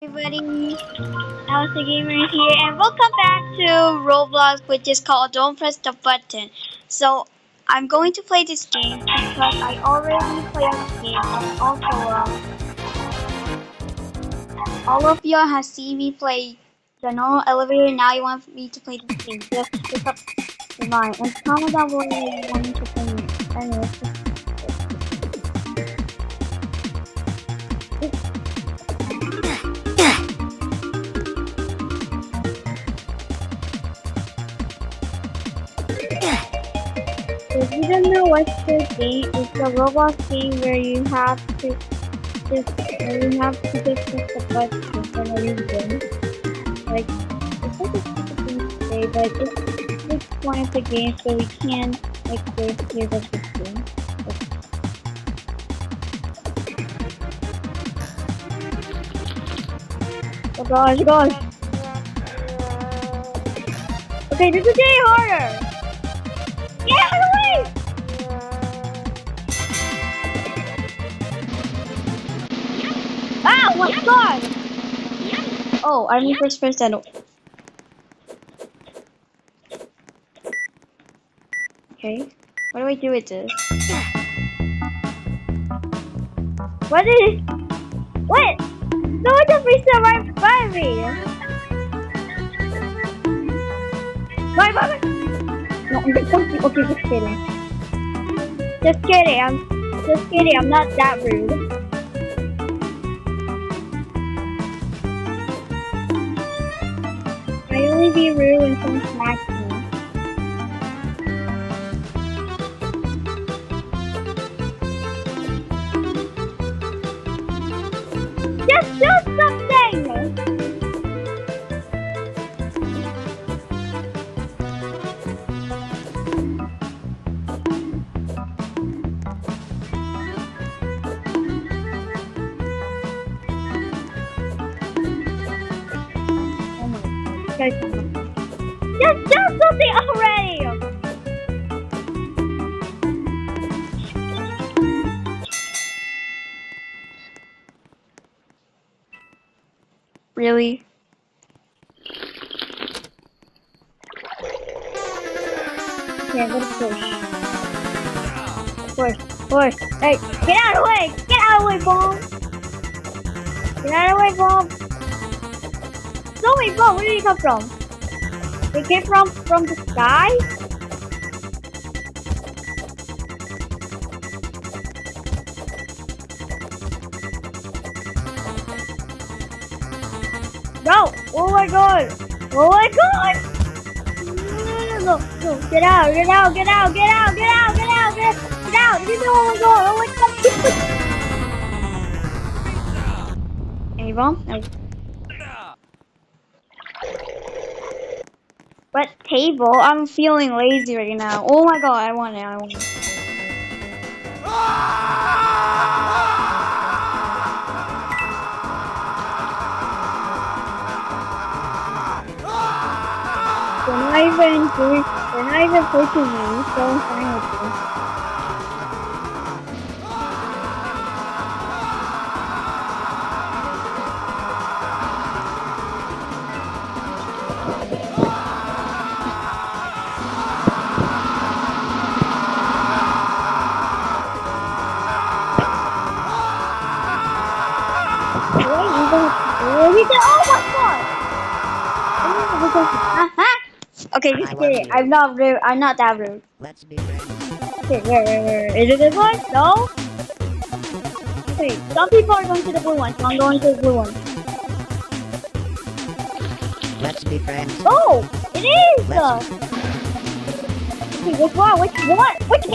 everybody. Alpha Gamer here, and welcome back to Roblox, which is called Don't Press the Button. So, I'm going to play this game because I already played this game, and also, all of you have seen me play the normal elevator. Now you want me to play this game. Just pick up your mind and comment down below if you want me to play. Anyway, if you don't know what's the game, it's a Roblox game where you have to just press the button for no reason. Like it's like a stupid thing to say, but it's one of the games so we can like first hear of this game. Oh gosh. Okay, this is getting harder. Get out of the way! Ah, my god! Oh, I'm the first person. Okay, what do I do with this? What is? What? Someone just reset right by me! Bye! No, I'm just okay, just kidding. Just kidding, I'm not that rude. I only be rude when someone smacks me. Just do something! Just do something already! Really? Okay, I'm gonna push. Hey, get out of the way! Get out of the way, bomb! Get out of the way, bomb! No, wait, bomb, where did he come from? They came from the sky? No! Oh my god! Oh my god! No! Get out! You know, oh my god! Any bomb? No. What table? I'm feeling lazy right now. Oh my god, I want it. They're not even pushing me, so I'm fine with this. Okay, just kidding. I'm not rude. I'm not that rude. Let's be friends. Okay, where? Is it this one? No? Okay, some people are going to the blue one, so I'm going to the blue one. Let's be friends. Oh! It is! Okay, which one? Let's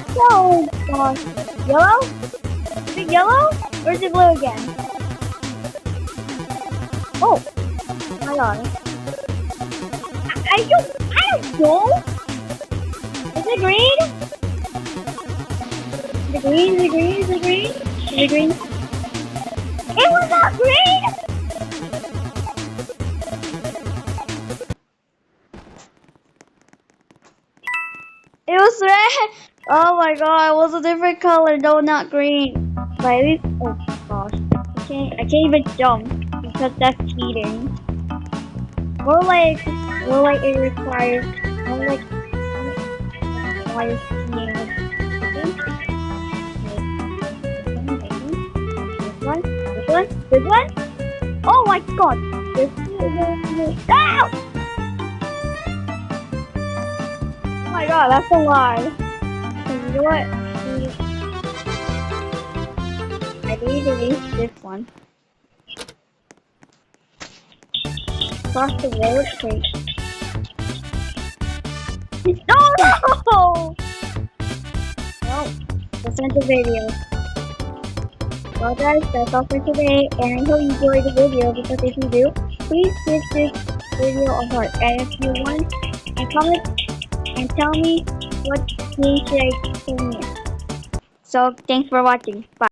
go! Oh, gosh. Yellow? Is it yellow? Or is it blue again? Oh! My god. I don't know. Is it green? Is it green? It was not green! It was red! Oh my god, it was a different color. No, not green. But at least, oh gosh. I can't even jump. because that's cheating. More like it requires, more like it requires cheating. This one? Oh my god! This one? Ow! Oh my god, that's a lie. You know what? I need to use this one. Cross the road, please. No! Well, that's not the video. Well guys, that's all for today, and I hope you enjoyed the video, because if you do, please give this video a heart. And if you want, and comment and tell me what game should I play next. So thanks for watching. Bye.